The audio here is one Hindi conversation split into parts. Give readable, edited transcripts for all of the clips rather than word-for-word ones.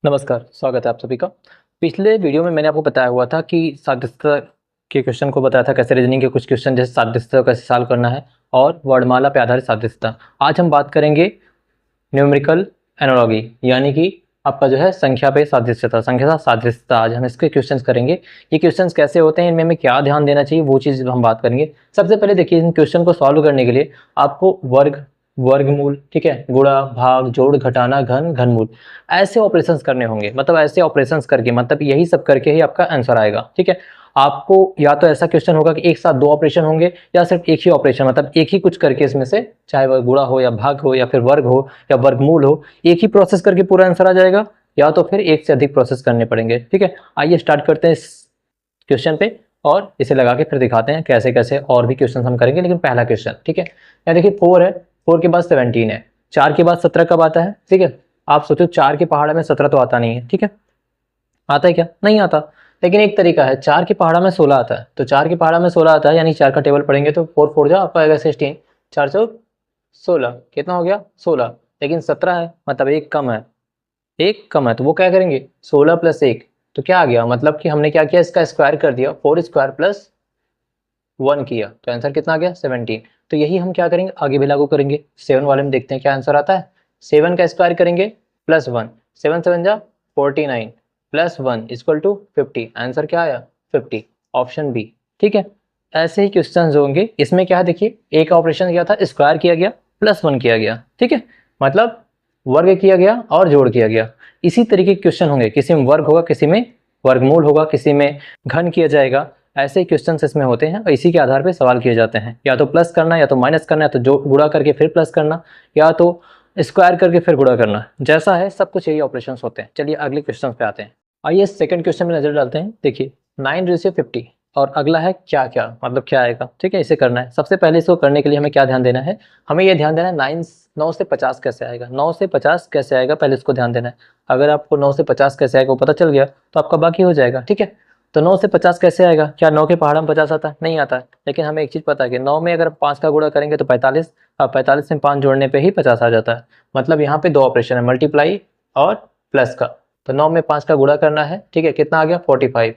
नमस्कार, स्वागत है आप सभी का। पिछले वीडियो में मैंने आपको बताया हुआ था कि सादृश्यता के क्वेश्चन को बताया था, कैसे रीजनिंग के कुछ क्वेश्चन जैसे सादृश्यता कैसे सॉल्व करना है और वर्णमाला पे आधारित सादृश्यता। आज हम बात करेंगे न्यूमेरिकल एनालॉजी, यानी कि आपका जो है संख्या पे सादृश्यता, संख्या का सादृश्यता। आज हम इसके क्वेश्चंस करेंगे। ये क्वेश्चंस कैसे होते हैं, इनमें हमें क्या ध्यान देना चाहिए, वो चीज़ हम बात करेंगे। सबसे पहले देखिए, इन क्वेश्चन को सॉल्व करने के लिए आपको वर्गमूल, ठीक है, गुणा, भाग, जोड़, घटाना, घन, घनमूल, ऐसे ऑपरेशंस करने होंगे। मतलब ऐसे ऑपरेशंस करके, मतलब यही सब करके ही आपका आंसर आएगा। ठीक है, आपको या तो ऐसा क्वेश्चन होगा कि एक साथ दो ऑपरेशन होंगे, या सिर्फ एक ही ऑपरेशन, मतलब एक ही कुछ करके इसमें से, चाहे वह गुणा हो या भाग हो या फिर वर्ग हो या वर्गमूल हो, एक ही प्रोसेस करके पूरा आंसर आ जाएगा, या तो फिर एक से अधिक प्रोसेस करने पड़ेंगे। ठीक है, आइए स्टार्ट करते हैं इस क्वेश्चन पे और इसे लगा के फिर दिखाते हैं कैसे कैसे और भी क्वेश्चन हम करेंगे। लेकिन पहला क्वेश्चन, ठीक है, यहाँ देखिए 4 है, 4 के बाद 17 है, 4 के बाद 17 कब आता है? ठीक है, आप सोचो 4 के पहाड़ा में 17 तो आता नहीं है। ठीक है, आता है क्या? नहीं आता। लेकिन एक तरीका है, 4 के पहाड़ा में 16 आता है, तो 4 के पहाड़ा में 16 आता है, यानी 4 का टेबल पढ़ेंगे तो 4 4 जा आपका आएगा 16, 4 चौक 16, कितना हो गया? 16। लेकिन 17 है, मतलब एक कम है, एक कम है, तो वो क्या करेंगे? 16 प्लस 1, तो क्या आ गया? मतलब कि हमने क्या किया, इसका स्क्वायर कर दिया, 4 स्क्वायर प्लस 1 किया, तो आंसर कितना आ गया? 17। तो यही हम क्या करेंगे, आगे भी लागू करेंगे। 7 वाले में देखते हैं क्या आंसर आता है। 7 का स्क्वायर करेंगे प्लस 1, 7 7 जा 49 प्लस 1 इक्वल टू 50, आंसर क्या आया? 50, ऑप्शन बी। ठीक है, ऐसे ही क्वेश्चन होंगे। इसमें क्या है, देखिए एक ऑपरेशन किया था, स्क्वायर किया गया, प्लस 1 किया गया। ठीक है, मतलब वर्ग किया गया और जोड़ किया गया। इसी तरीके के क्वेश्चन होंगे, किसी में वर्ग होगा, किसी में वर्गमूल होगा, किसी में घन किया जाएगा। ऐसे ही क्वेश्चंस इसमें होते हैं और इसी के आधार पे सवाल किए जाते हैं। या तो प्लस करना, या तो माइनस करना, या तो जो गुणा करके फिर प्लस करना, या तो स्क्वायर करके फिर गुणा करना। जैसा है सब कुछ यही ऑपरेशंस होते हैं। चलिए अगले क्वेश्चन पे आते हैं। आइए सेकंड क्वेश्चन में नजर डालते हैं। देखिए 9/50 और अगला है क्या क्या, मतलब क्या आएगा। ठीक है, इसे करना है। सबसे पहले इसको करने के लिए हमें क्या ध्यान देना है, हमें यह ध्यान देना है 9 से 50 कैसे आएगा, 9 से 50 कैसे आएगा, पहले इसको ध्यान देना है। अगर आपको 9 से 50 कैसे आएगा वो पता चल गया तो आपका बाकी हो जाएगा। ठीक है, तो 9 से 50 कैसे आएगा? क्या 9 के पहाड़ा में 50 आता है? नहीं आता है। लेकिन हमें एक चीज़ पता है कि 9 में अगर 5 का गुणा करेंगे तो 45, और 45 में 5 जोड़ने पे ही 50 आ जाता है। मतलब यहाँ पे दो ऑपरेशन है, मल्टीप्लाई और प्लस का। तो 9 में 5 का गुणा करना है, ठीक है, कितना आ गया? 45।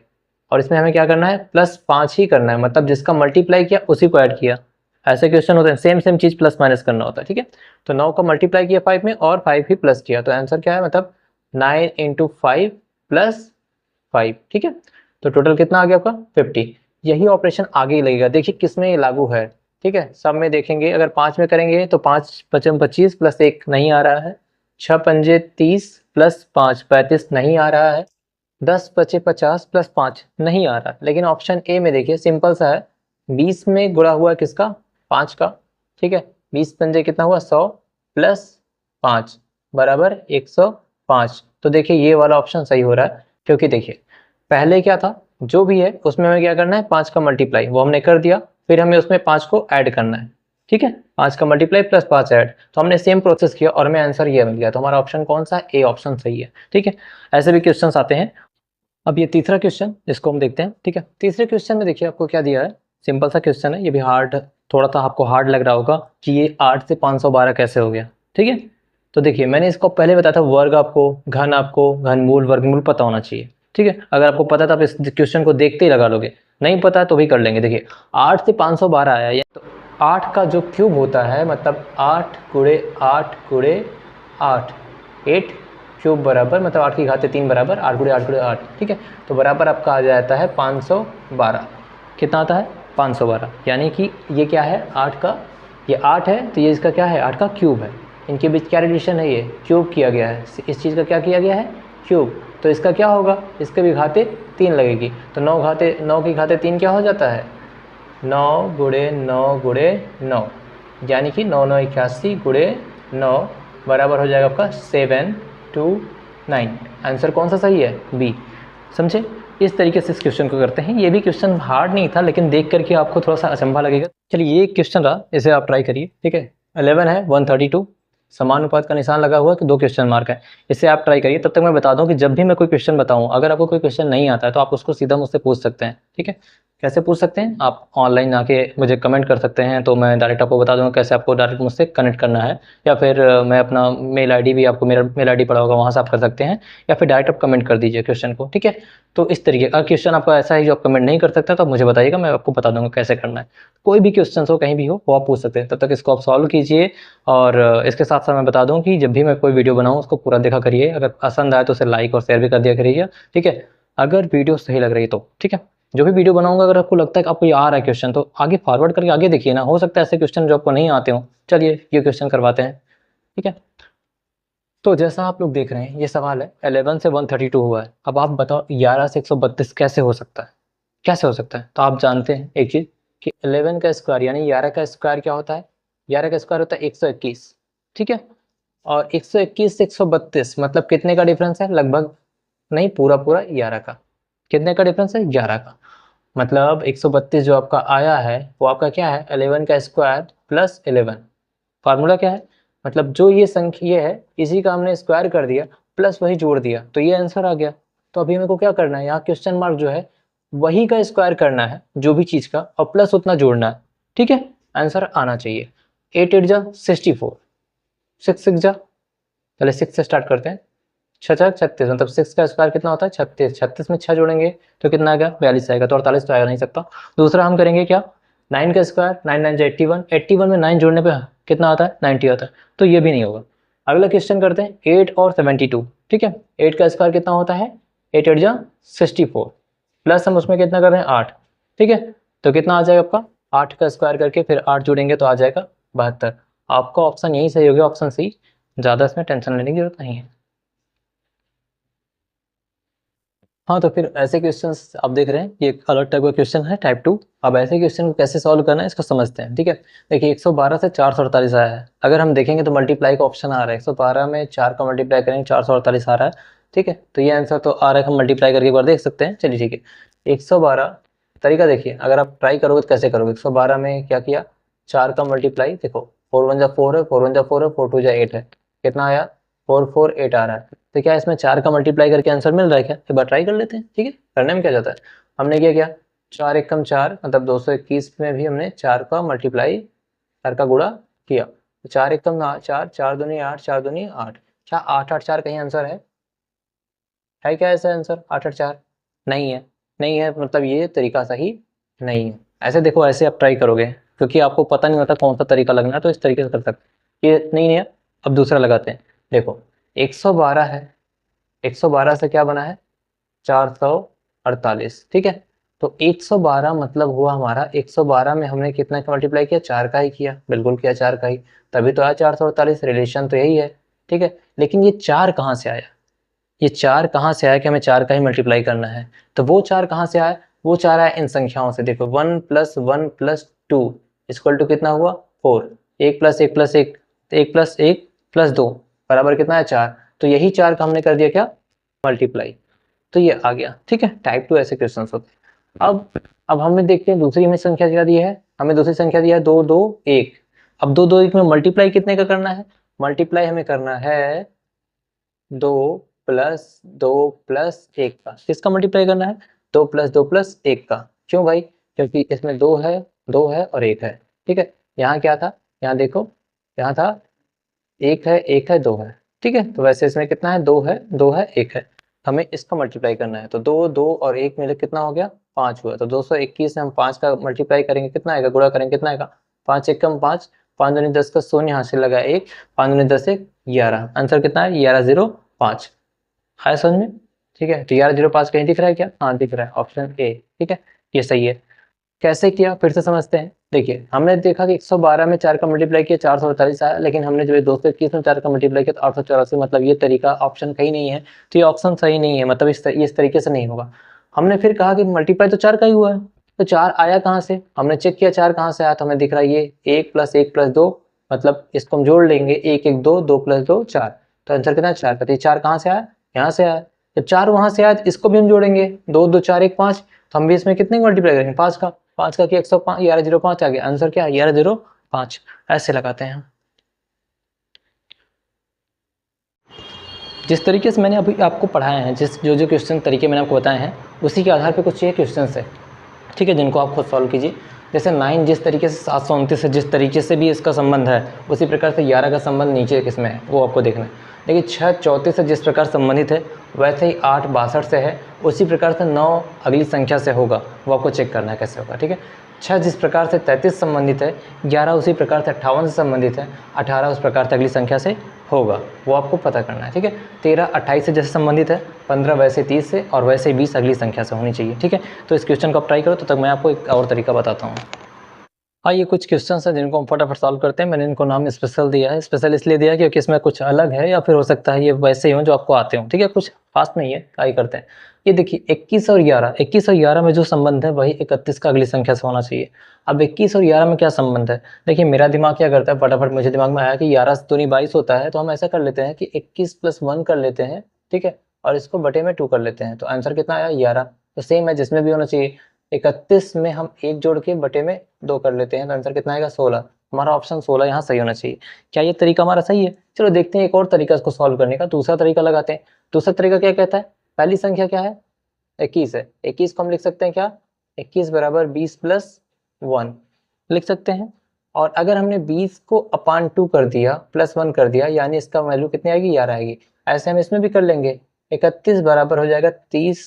और इसमें हमें क्या करना है? प्लस 5 ही करना है, मतलब जिसका मल्टीप्लाई किया उसी को ऐड किया। ऐसे क्वेश्चन होते हैं, सेम सेम चीज़ प्लस माइनस करना होता है। ठीक है, तो 9 का मल्टीप्लाई किया 5 में और 5 ही प्लस किया, तो आंसर क्या है? मतलब 9 × 5 + 5। ठीक है, तो टोटल कितना आ गया आपका? 50। यही ऑपरेशन आगे ही लगेगा। देखिए किस में ये लागू है। ठीक है, सब में देखेंगे। अगर 5 में करेंगे तो 5 × 5 = 25 प्लस 1 नहीं आ रहा है, 6 × 5 = 30 प्लस 5 35 नहीं आ रहा है, 10 × 5 = 50 प्लस 5 नहीं आ रहा। लेकिन ऑप्शन ए में देखिए सिंपल सा है, 20 में गुणा हुआ किसका? 5 का। ठीक है, 20 × 5 कितना हुआ? 100 प्लस 5 बराबर 105। तो देखिए ये वाला ऑप्शन सही हो रहा है, क्योंकि देखिए पहले क्या था, जो भी है उसमें हमें क्या करना है? 5 का मल्टीप्लाई, वो हमने कर दिया, फिर हमें उसमें 5 को ऐड करना है। ठीक है, 5 का मल्टीप्लाई प्लस 5 ऐड, तो हमने सेम प्रोसेस किया और हमें आंसर ये मिल गया। तो हमारा ऑप्शन कौन सा? ए ऑप्शन सही है। ठीक है, ऐसे भी क्वेश्चंस आते हैं। अब ये तीसरा क्वेश्चन, इसको हम देखते हैं। ठीक है, तीसरे क्वेश्चन में देखिए आपको क्या दिया है। सिंपल सा क्वेश्चन है, ये भी हार्ड, थोड़ा सा आपको हार्ड लग रहा होगा कि ये 8 से 512 कैसे हो गया। ठीक है, तो देखिए मैंने इसको पहले बताया था, वर्ग आपको, घन आपको, घनमूल, वर्गमूल पता होना चाहिए। ठीक है, अगर आपको पता था आप इस क्वेश्चन को देखते ही लगा लोगे, नहीं पता है तो भी कर लेंगे। देखिए 8 से 512 आया, तो 8 का जो क्यूब होता है, मतलब 8 × 8 × 8, 8 क्यूब बराबर, मतलब 8 की घाते 3 बराबर 8 × 8 × 8। ठीक है, तो बराबर आपका आ जाता है 512। कितना आता है? 512। यानी कि ये क्या है? 8 का, ये 8 है तो ये इसका क्या है? 8 का क्यूब है। इनके बीच क्या रिलेशन है? ये क्यूब किया गया है, इस चीज़ का क्या किया गया है? क्यूब। तो इसका क्या होगा? इसके भी घाते 3 लगेगी, तो 9 की घाते 3 क्या हो जाता है? 9 × 9 × 9, यानी कि 9 9 81 × 9 बराबर हो जाएगा आपका 729। आंसर कौन सा सही है? बी। समझे? इस तरीके से इस क्वेश्चन को करते हैं। ये भी क्वेश्चन हार्ड नहीं था, लेकिन देख करके आपको थोड़ा सा अचंभा लगेगा। चलिए ये क्वेश्चन रहा, इसे आप ट्राई करिए। ठीक है, 11 है 132, समानुपात का निशान लगा हुआ है, तो 2 क्वेश्चन मार्क है। इसे आप ट्राई करिए। तब तक मैं बता दूं कि जब भी मैं कोई क्वेश्चन बताऊं, अगर आपको कोई क्वेश्चन नहीं आता है तो आप उसको सीधा मुझसे पूछ सकते हैं। ठीक है, कैसे पूछ सकते हैं? आप ऑनलाइन आके मुझे कमेंट कर सकते हैं, तो मैं डायरेक्ट आपको बता दूंगा कैसे आपको डायरेक्ट मुझसे कनेक्ट करना है। या फिर मैं अपना मेल आईडी भी, आपको मेरा मेल आईडी पड़ा होगा, वहाँ से आप कर सकते हैं। या फिर डायरेक्ट आप कमेंट कर दीजिए क्वेश्चन को, ठीक है। तो इस तरीके का क्वेश्चन आपका ऐसा है जो आप कमेंट नहीं कर सकते, तो आप मुझे बताइएगा, मैं आपको बता दूंगा कैसे करना है। कोई भी क्वेश्चन हो, कहीं भी हो, वो आप पूछ सकते हैं। तब तक इसको आप सॉल्व कीजिए। और इसके साथ साथ मैं बता दूं कि जब भी मैं कोई वीडियो बनाऊँ उसको पूरा देखा करिए। अगर पसंद आए तो उसे लाइक और शेयर भी कर दिया करिए, ठीक है। अगर वीडियो सही लग रही है तो, ठीक है। जो भी वीडियो बनाऊंगा, अगर आपको लगता है कि आपको ये आ रहा है क्वेश्चन, तो आगे फॉरवर्ड करके आगे देखिए ना, हो सकता है ऐसे क्वेश्चन जो आपको नहीं आते हो। चलिए ये क्वेश्चन करवाते हैं, ठीक है। तो जैसा आप लोग देख रहे हैं, ये सवाल है 11 से 132 हुआ है। अब आप बताओ 11 से 132 कैसे हो सकता है? कैसे हो सकता है? तो आप जानते हैं एक चीज़ कि 11 का स्क्वायर यानी 11 का स्क्वायर क्या होता है? 11 का स्क्वायर होता है 121, ठीक है। और 121 से 132 मतलब कितने का डिफरेंस है? लगभग नहीं, पूरा पूरा 11 का। कितने का डिफरेंस है? 11 का। मतलब 132 जो आपका आया है वो आपका क्या है? 11 का स्क्वायर प्लस 11। फार्मूला क्या है? मतलब जो ये संख्या है इसी का हमने स्क्वायर कर दिया, प्लस वही जोड़ दिया, तो ये आंसर आ गया। तो अभी मेरे को क्या करना है? यहाँ क्वेश्चन मार्क जो है वही का स्क्वायर करना है, जो भी चीज़ का, और प्लस उतना जोड़ना है, ठीक है। आंसर आना चाहिए। 8 8 जा 64, 6 6 जा, पहले 6 से स्टार्ट करते हैं। 6 6 36, मतलब 6 का स्क्वायर कितना होता है? 36। 36 में 6 जोड़ेंगे तो कितना आएगा? 42 आएगा। तो 48 तो आएगा नहीं सकता। दूसरा हम करेंगे क्या? 9 का स्क्वायर, 9 9 जा 81, 81 में 9 जोड़ने पे कितना आता है? 90 आता है। तो ये भी नहीं होगा। अगला क्वेश्चन करते हैं 8 और 72, ठीक है। 8 का स्क्वायर कितना होता है? 8 8 जा 64, प्लस हम उसमें कितना कर रहे हैं? 8, ठीक है। तो कितना आ जाएगा आपका? 8 का स्क्वायर करके फिर 8 जोड़ेंगे तो आ जाएगा 72। आपका ऑप्शन यही सही हो गया, ऑप्शन सी। ज़्यादा इसमें टेंशन लेने की जरूरत नहीं है। हाँ, तो फिर ऐसे क्वेश्चंस आप देख रहे हैं, ये एक अलग टाइप का क्वेश्चन है, टाइप 2। अब ऐसे क्वेश्चन को कैसे सॉल्व करना है इसको समझते हैं, ठीक है। देखिए 112 से 448 आया है। अगर हम देखेंगे तो मल्टीप्लाई का ऑप्शन आ रहा है। 112 में 4 का मल्टीप्लाई करेंगे, 448 आ रहा है, ठीक है। तो ये आंसर तो आ रहा है, हम मल्टीप्लाई करके एक बार देख सकते हैं। चलिए ठीक है। 112 तरीका देखिए, अगर आप ट्राई करोगे तो कैसे करोगे? 112 में क्या किया? 4 का मल्टीप्लाई, देखो 4 1 जा 4 है, 4 1 जा 4 है, 4 2 जा 8 है। कितना आया? 4 4 8 आ रहा है। तो क्या इसमें 4 का मल्टीप्लाई करके आंसर मिल रहा है क्या? एक बार ट्राई कर लेते हैं, ठीक है। करने में क्या जाता है? हमने क्या किया? 4 एकम 4, मतलब 221 में भी हमने 4 का मल्टीप्लाई, 4 का गुणा किया। तो 4 एकम 4, 4 दूनी 8, 4 दूनी 8। क्या 8 8 4 कहीं आंसर है क्या ऐसा आंसर 8 8 4? नहीं है। नहीं है मतलब ये तरीका सही नहीं है। ऐसे देखो, ऐसे आप ट्राई करोगे, क्योंकि आपको पता नहीं होता कौन सा तरीका लगना है, तो इस तरीके से कर सकते हैं। ये नहीं है। अब दूसरा लगाते हैं। देखो 112 है, 112 से क्या बना है? 448, ठीक है। तो 112 मतलब हुआ हमारा, 112 में हमने कितना का मल्टीप्लाई किया? 4 का ही किया, बिल्कुल किया 4 का ही, तभी तो आया 448। रिलेशन तो यही है, ठीक है। लेकिन ये 4 कहाँ से आया? ये 4 कहाँ से आया कि हमें 4 का ही मल्टीप्लाई करना है? तो वो 4 कहाँ से आया? वो 4 आया इन संख्याओं से। देखो 1 + 1 + 2 = कितना हुआ? 4। 1 + 1 + 1, 1 + 1 + 2 बराबर कितना है? 4। तो यही 4 का हमने कर दिया क्या? मल्टीप्लाई। तो ये आ गया, ठीक है। टाइप 2 ऐसे क्वेश्चन होते हैं। अब हमें देखते हैं दूसरी हमें संख्या क्या दी है। हमें दूसरी संख्या दी है 2 2 1। अब 2 2 1 में मल्टीप्लाई कितने का करना है? मल्टीप्लाई हमें करना है 2 + 2 + 1 का। किसका मल्टीप्लाई करना है? 2 + 2 + 1 का। क्यों भाई? क्योंकि इसमें 2 है, 2 है और 1 है, ठीक है। यहाँ क्या था? यहाँ देखो, यहाँ था 1 है, 1 है, 2 है, ठीक है। तो वैसे इसमें कितना है? 2 है, 2 है, 1 है। हमें इसका मल्टीप्लाई करना है। तो 2 2 और 1 मिले कितना हो गया? 5 हुआ। तो 221 से हम 5 का मल्टीप्लाई करेंगे, कितना आएगा? गुणा करेंगे, कितना आएगा? 5 एकम 5, 5 दूनी 10 का शून्य, यहाँ से लगा 1, 5 दूनी 10 1 11। आंसर कितना है? 1105। है समझ में? ठीक है। तो 1105 कहीं दिख रहा है क्या? हाँ दिख रहा है, ऑप्शन ए, ठीक है। ये सही है। कैसे किया फिर से समझते हैं। देखिए हमने देखा कि 112 में 4 का मल्टीप्लाई किया, 448 आया। लेकिन हमने जो 221 में 4 का मल्टीप्लाई किया तो 884, मतलब ये तरीका ऑप्शन कहीं नहीं है। तो ये ऑप्शन सही नहीं है, मतलब इस तरीके से नहीं होगा। हमने फिर कहा कि मल्टीप्लाई तो 4 का ही हुआ है, तो 4 आया कहाँ से? हमने चेक किया 4 कहाँ से आया, तो हमें दिख रहा है ये 1 + 1 + 2, मतलब इसको हम जोड़ लेंगे, 1 1 2, 2 + 2 4। तो आंसर कितना है? 4 का। तो 4 कहाँ से आया? यहाँ से आया। जब 4 वहां से आया तो इसको भी हम जोड़ेंगे, 2 2 4 1 5। तो हम भी इसमें कितने मल्टीप्लाई करेंगे? 5 का। 5 का किया 105, 1105 आ गया। आंसर क्या है? 1105। ऐसे लगाते हैं हम। जिस तरीके से मैंने अभी आपको पढ़ाए हैं, जिस जो जो क्वेश्चन तरीके मैंने आपको बताए हैं, उसी के आधार पे कुछ ये क्वेश्चन है। ठीक है, जिनको आप खुद सॉल्व कीजिए। जैसे 9 जिस तरीके से 729 है, जिस तरीके से भी इसका संबंध है, उसी प्रकार से 11 का संबंध नीचे किसमें है वो आपको देखना है। देखिए 6 34 से जिस प्रकार संबंधित है, वैसे ही 8 62 से है, उसी प्रकार से 9 अगली संख्या से होगा, वो आपको चेक करना है कैसे होगा। ठीक है, 6 जिस प्रकार से 33 संबंधित है, 11 उसी प्रकार से 58 से संबंधित है, 18 उस प्रकार से अगली संख्या से होगा, वो आपको पता करना है। ठीक है, 13 28 से जैसे संबंधित है, 15 वैसे 30 से, और वैसे 20 अगली संख्या से होनी चाहिए। ठीक है, तो इस क्वेश्चन को आप ट्राई करो, तो तक मैं आपको एक और तरीका बताता हूँ। हाँ, ये कुछ क्वेश्चन हैं जिनको हम फटाफट सॉल्व करते हैं। मैंने इनको नाम स्पेशल दिया है, स्पेशल इसलिए दिया है क्योंकि इसमें कुछ अलग है, या फिर हो सकता है ये वैसे ही हो जो आपको आते हो। ठीक है, कुछ खास नहीं है, ट्राई करते हैं। ये देखिए 21 और 11 में जो संबंध है वही 31 का अगली संख्या से होना चाहिए। अब 21 और 11 में क्या संबंध है, देखिए मेरा दिमाग क्या करता है, फटाफट मुझे दिमाग में आया कि 11 से दूनी 22 होता है, तो हम ऐसा कर लेते हैं कि 21 + 1 कर लेते हैं। ठीक है, और इसको बटे में 2 कर लेते हैं, तो आंसर कितना आया 11। तो सेम है जिसमें भी होना चाहिए। 31 में हम 1 जोड़ के बटे में 2 कर लेते हैं, तो आंसर कितना आएगा 16। हमारा ऑप्शन 16 यहाँ सही होना चाहिए। क्या ये तरीका हमारा सही है? चलो देखते हैं एक और तरीका इसको सॉल्व करने का, दूसरा तरीका लगाते हैं। दूसरा तरीका क्या कहता है, पहली संख्या क्या है 21 है, 21 को हम लिख सकते हैं क्या, 21 बराबर 20 + 1 लिख सकते हैं। और अगर हमने 20 को अपान 2 कर दिया, +1 कर दिया, यानी इसका वैल्यू कितनी आएगी 11 आएगी। ऐसे हम इसमें भी कर लेंगे, 31 बराबर हो जाएगा 30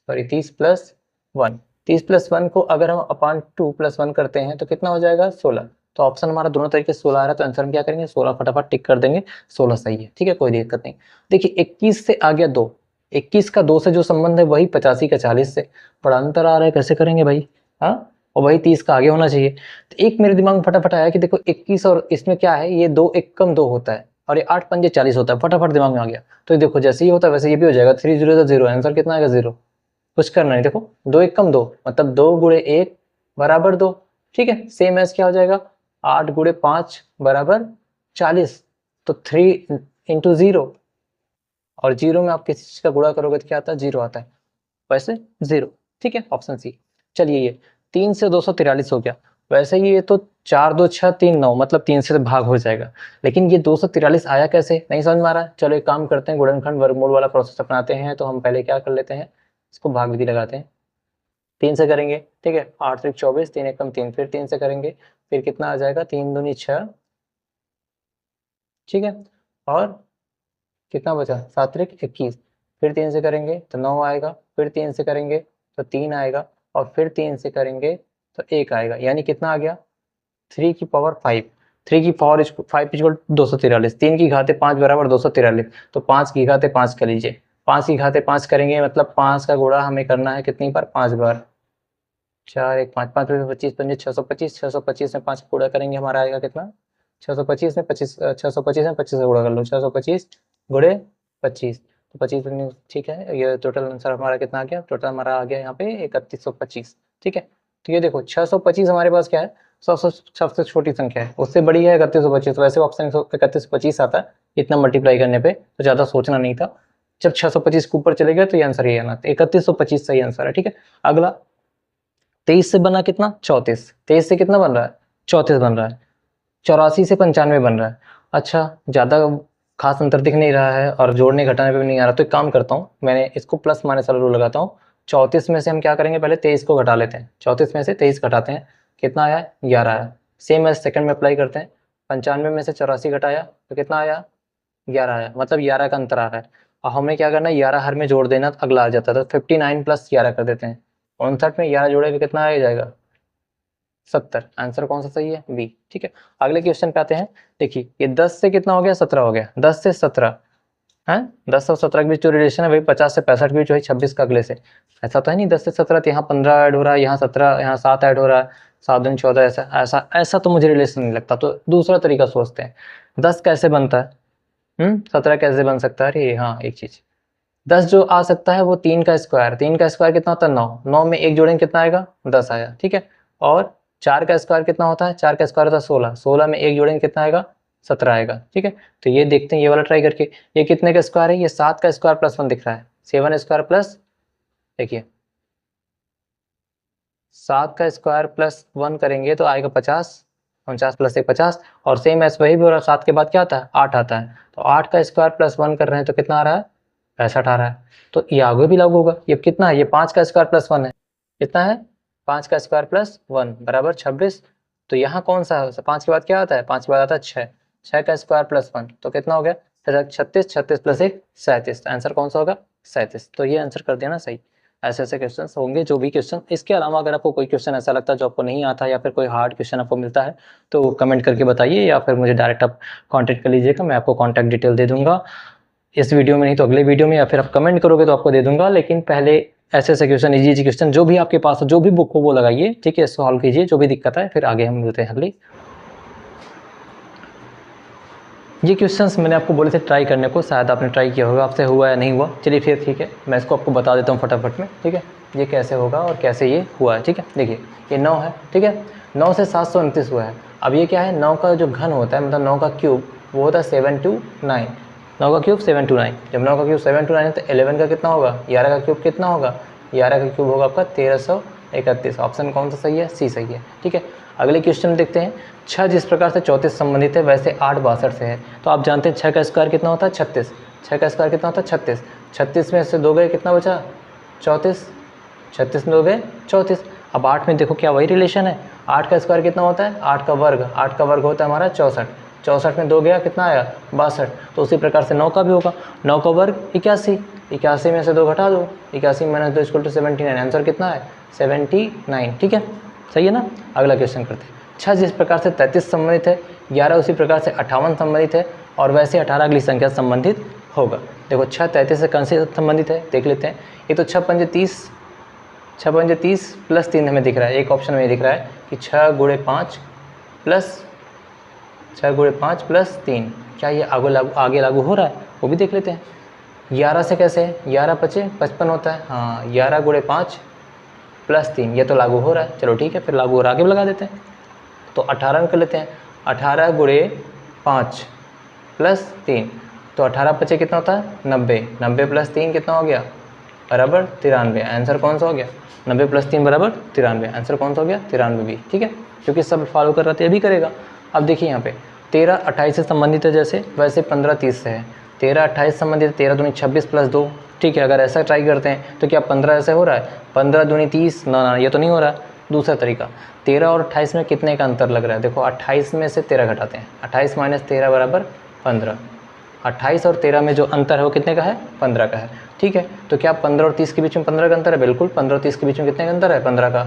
+ 1। 30 + 1 को अगर हम अपान 2 + 1 करते हैं तो कितना हो जाएगा 16। तो ऑप्शन हमारा दोनों तरीके से 16 आ रहा है, तो आंसर हम क्या करेंगे 16 फटाफट टिक कर देंगे, 16 सही है। ठीक है, कोई दिक्कत नहीं। देखिए 21 से आ गया 2, 21 का 2 से जो संबंध है वही 85 का 40 से, बड़ा अंतर आ रहा है, कैसे करेंगे भाई। हाँ, और वही 30 का आगे होना चाहिए। तो एक मेरे दिमाग में फटाफट आया कि देखो 21 और इसमें क्या है, ये 2 1 कम 2 होता है, और ये 8 पंजे 40 होता है, फटाफट दिमाग में आ गया। तो देखो जैसे ही होता है वैसे ये भी हो जाएगा, 3 0 0, आंसर कितना आएगा 0। कुछ करना नहीं, देखो 2 1 कम 2 मतलब 2 × 1 बराबर 2। ठीक है, सेम एज क्या हो जाएगा 8 × 5 बराबर 40। तो 3 × 0, और 0 में आप किसी चीज का गुणा करोगे तो क्या आता है 0 आता है, वैसे 0। ठीक है, ऑप्शन सी। चलिए ये 3 से 243 हो गया। वैसे ही ये तो 4 2 6 3 9 मतलब 3 से भाग हो जाएगा, लेकिन ये 243 आया कैसे, नहीं समझ में आ रहा है। चलो एक काम करते हैं, गुणनखंड वर्गमूल वाला प्रोसेस अपनाते हैं। तो हम पहले क्या कर लेते हैं, इसको भाग विधि लगाते हैं। 3 से करेंगे, ठीक है, 8 3 24, 3 1 3, फिर 3 से करेंगे, फिर कितना आ जाएगा 3 दूनी 6। ठीक है, और कितना बचा 7 3 21, फिर 3 से करेंगे तो 9 आएगा, फिर 3 से करेंगे तो 3 आएगा, और फिर 3 से करेंगे तो 1 आएगा, यानी कितना आ गया 3 की पावर 5। 3 की पावर 5 इक्वल 243, 3 की घाते 5 बराबर 243, तो 5 की घाते 5 कर लीजिए। 5 की घाते 5 करेंगे मतलब 5 का गुणा हमें करना है कितनी बार 5 बार। 4 1 5 5 25 पंजे 625, 625 में 5 का गुणा करेंगे हमारा आएगा कितना 625 में 25, 625 में 25 का गुणा कर लो, 625 गुणे 25, तो 25 ठीक है। ये टोटल आंसर हमारा कितना आ गया, टोटल हमारा आ गया यहाँ पे 3125। ठीक है, तो ये देखो 625 हमारे पास क्या है, सबसे सबसे छोटी संख्या है, उससे बड़ी है 3125। वैसे ऑप्शन 3125 आता है इतना मल्टीप्लाई करने पे, तो ज़्यादा सोचना नहीं था। जब 625 के ऊपर चले गए तो ये आंसर ये आना, 3125 सही आंसर है। ठीक है, अगला 23 से बना कितना 34, 23 से कितना बन रहा है 34 बन रहा है, 84 से 95 बन रहा है। अच्छा, ज़्यादा खास अंतर दिख नहीं रहा है और जोड़ने घटाने पे भी नहीं आ रहा, तो एक काम करता हूँ, मैंने इसको प्लस माइनस वाला रूल लगाता हूँ। 34 में से हम क्या करेंगे, पहले 23 को घटा लेते हैं, 34 में से 23 घटाते हैं, कितना आया 11 आया। सेम एज सेकंड में अप्लाई करते हैं, 95 में से 84 घटाया तो कितना आया 11 आया, मतलब 11 का अंतर आ रहा है। और हमें क्या करना है 11 हर में जोड़ देना, तो अगला आ जाता है, तो 59 + 11 कर देते हैं। 59 में 11 जोड़ेगा कितना आ जाएगा 70। आंसर कौन सा सही है बी। ठीक है, अगले क्वेश्चन पे आते हैं। देखिए ये 10 से कितना हो गया 17 हो गया, 10 से 17 है, 10 और 17 के बीच जो रिलेशन है वही 50 से 65 के बीच वही 26 का अगले से। ऐसा तो है नहीं 10 से 17 तो यहाँ 15 ऐड हो रहा है, यहाँ 17, यहाँ 7 ऐड हो रहा है, 7 दूनी 14, ऐसा ऐसा ऐसा तो मुझे रिलेशन नहीं लगता। तो दूसरा तरीका सोचते हैं, 10 कैसे बनता है, 17 कैसे बन सकता है। अरे हाँ, एक चीज 10 जो आ सकता है वो 3 का स्क्वायर, 3 का स्क्वायर कितना होता है 9, 9 में 1 जोड़ेंगे कितना आएगा 10 आया। ठीक है, और 4 का स्क्वायर कितना होता है, 4 का स्क्वायर होता है 16, 16 में 1 जोड़ेंगे कितना आएगा 17 आएगा। ठीक है, तो ये देखते हैं ये वाला ट्राई करके, ये कितने का स्क्वायर है, ये 7 का स्क्वायर + 1 दिख रहा है, 7 स्क्वायर प्लस, देखिए 7 का स्क्वायर + 1 करेंगे तो आएगा 50, 49 + 1 50, और सेम एस वही भी हो रहा है, 7 के बाद क्या आता है 8 आता है, तो 8 का स्क्वायर + 1 कर रहे हैं तो कितना आ रहा है 65 आ रहा है। तो ये आगे भी लागू होगा, ये कितना है, ये 5 का स्क्वायर + 1 है, कितना है 5 का स्क्वायर प्लस 1 बराबर 26। तो यहाँ कौन सा है 5 के बाद क्या आता है 5 के बाद आता है 6, 6 का स्क्वायर प्लस 1 तो कितना हो गया 36, 36 प्लस 1 37। आंसर कौन सा होगा 37। तो ये आंसर कर देना सही। ऐसे ऐसे क्वेश्चन होंगे जो भी क्वेश्चन। इसके अलावा अगर आपको कोई क्वेश्चन ऐसा लगता है जो आपको नहीं आता या फिर कोई हार्ड क्वेश्चन आपको मिलता है तो कमेंट करके बताइए या फिर मुझे डायरेक्ट आप कांटेक्ट कर लीजिएगा, मैं आपको कांटेक्ट डिटेल दे दूंगा इस वीडियो में नहीं तो अगले वीडियो में, या फिर आप कमेंट करोगे तो आपको दे दूंगा। लेकिन पहले ऐसे ऐसे क्वेश्चन इजी क्वेश्चन जो भी आपके पास हो जो भी बुक हो वो लगाइए, ठीक है, सॉल्व कीजिए जो भी दिक्कत है, फिर आगे हम मिलते हैं अगली। ये क्वेश्चंस मैंने आपको बोले थे ट्राई करने को, शायद आपने ट्राई किया होगा, आपसे हुआ या नहीं हुआ, चलिए फिर ठीक है मैं इसको आपको बता देता हूँ फटाफट में, ठीक है, ये कैसे होगा और कैसे ये हुआ है। ठीक है, देखिए ये 9 है, ठीक है, 9 से 729 हुआ है। अब ये क्या है 9 का जो घन होता है मतलब 9 का क्यूब वो होता है 729, 9 का क्यूब 729। जब 9 का क्यूब 729 है तो 11 का कितना होगा 11 का क्यूब कितना होगा 11 का क्यूब होगा आपका 1331। ऑप्शन कौन सा सही है सी सही है। ठीक है, अगले क्वेश्चन देखते हैं। 6 जिस प्रकार से 34 संबंधित है वैसे 8 62 से है। तो आप जानते हैं 6 का स्क्वायर कितना होता है 36, 6 का स्क्वायर कितना होता है 36, 36 में से 2 गए कितना बचा 34, 36 में 2 गए 34। अब 8 में देखो क्या वही रिलेशन है, 8 का स्क्वायर कितना होता है 8 का वर्ग, 8 का वर्ग होता है हमारा 64, 64 में 2 गया कितना आया 62। तो उसी प्रकार से 9 का भी होगा, 9 का वर्ग 81, 81 में से 2 घटा दो, 81 माइनस 2 इक्वल टू 79। आंसर कितना है 79। ठीक है, सही है ना। अगला क्वेश्चन करते हैं। 6 जिस प्रकार से 33 संबंधित है, 11 उसी प्रकार से 58 संबंधित है और वैसे 18 अगली संख्या संबंधित होगा। देखो 6 33 से कौन से संबंधित है देख लेते हैं। ये तो 6 पंजे 30, 6 पंजे 30 प्लस 3 हमें दिख रहा है, एक ऑप्शन में दिख रहा है कि 6 गुणे 5 प्लस 3, क्या ये आगे लागू हो रहा है वो भी देख लेते हैं। 11 से कैसे 11 पचे 55 होता है, हाँ 11 गुणे 5 प्लस 3 ये तो लागू हो रहा है, चलो ठीक है फिर लागू और आगे लगा देते हैं। तो 18 में कर लेते हैं, 18 गुणे 5 प्लस 3, तो 18 पचे कितना होता है 90, 90 प्लस 3 कितना हो गया बराबर 93। आंसर कौन सा हो गया 90 प्लस 3 बराबर 93। आंसर कौन सा हो गया 93 भी। ठीक है, क्योंकि सब फॉलो कर रहा था ये भी करेगा। अब देखिए यहाँ पे 13 28 से संबंधित है जैसे, वैसे 15 30 से है। 13 28 संबंधित है, 13 दूनी 26 प्लस 2। ठीक है, अगर ऐसा ट्राई करते हैं तो क्या 15 ऐसे हो रहा है 15 दूनी 30, ना ये तो नहीं हो रहा। दूसरा तरीका 13 और 28 में कितने का अंतर लग रहा है, देखो 28 में से 13 घटाते हैं, 28 माइनस 13 बराबर 15। 28 और 13 में जो अंतर है वो कितने का है 15 का है। ठीक है, तो क्या 15 और 30 के बीच में 15 का अंतर है, बिल्कुल 15 और 30 के बीच में कितने का अंतर है 15 का।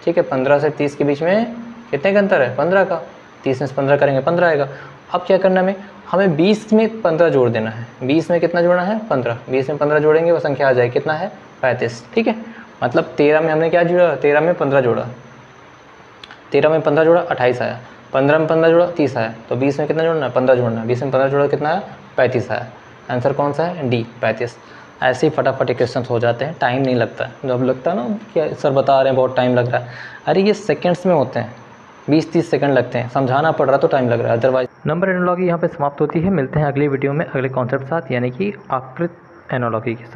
ठीक है, 15 से 30 के बीच में कितने का अंतर है 15 का, 30 में से 15 करेंगे 15 आएगा। अब क्या करना हमें 20 में 15 जोड़ देना है, 20 में कितना जोड़ना है 15, 20 में 15 जोड़ेंगे वो संख्या आ जाएगी कितना है 35। ठीक है, मतलब 13 में हमने क्या जोड़ा 13 में 15 जोड़ा, 13 में 15 जोड़ा 28 आया, 15 में 15 जोड़ा 30 आया, तो 20 में कितना जोड़ना है 15 जोड़ना है, 20 में 15 जोड़ा कितना आया 35 आया। आंसर कौन सा है डी 35। ऐसे ही फटाफट क्वेश्चन हो जाते हैं, टाइम नहीं लगता है। जब लगता है ना कि सर बता रहे हैं बहुत टाइम लग रहा है, अरे ये सेकेंड्स में होते हैं, 20-30 सेकंड लगते हैं, समझाना पड़ रहा तो टाइम लग रहा है। अदरवाइज नंबर एनोलॉजी यहाँ पे समाप्त होती है। मिलते हैं अगली वीडियो में अगले कॉन्सेप्ट साथ, यानी कि आकृत एनोलॉजी के साथ।